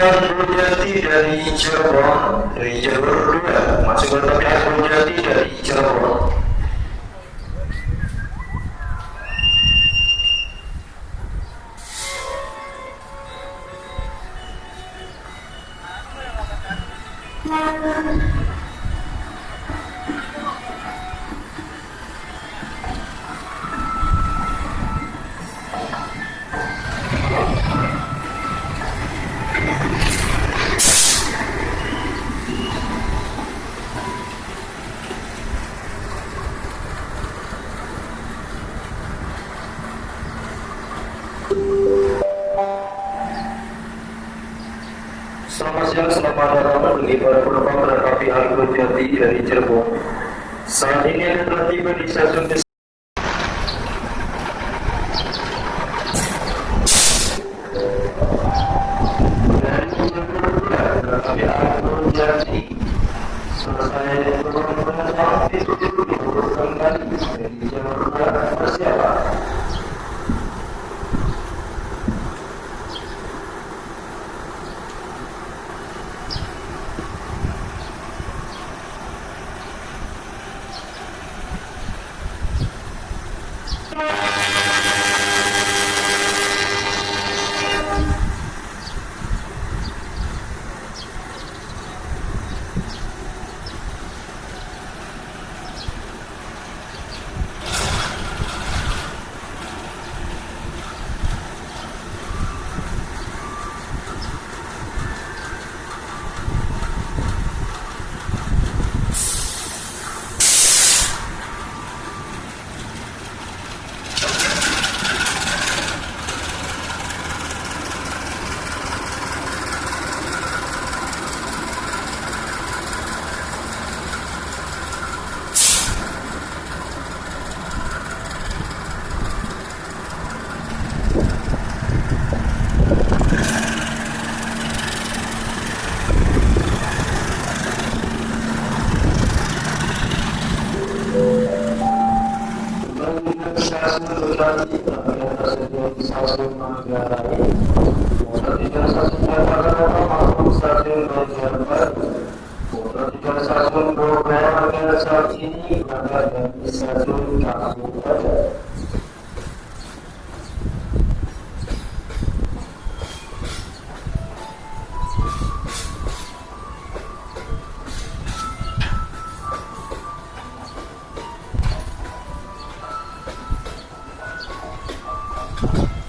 Jati dari Cirebon, dari jalur 2 masuk kereta api Argo Jati dari Cirebon. Selamat siang, selamat datang bagi para penumpang kereta api Argo Jati dari Cirebon. Saat ini Anda telah tiba di stasiun dan kereta api Argo Jati selesai turun penumpang itu kembali dari jalur 2 persiapan. Stasiun Manggarai, motor 3 stasiun Jakarta masuk stasiun Banjarbaru, motor 3 stasiun Bogor hingga saat ini berada di stasiun Kabupaten. You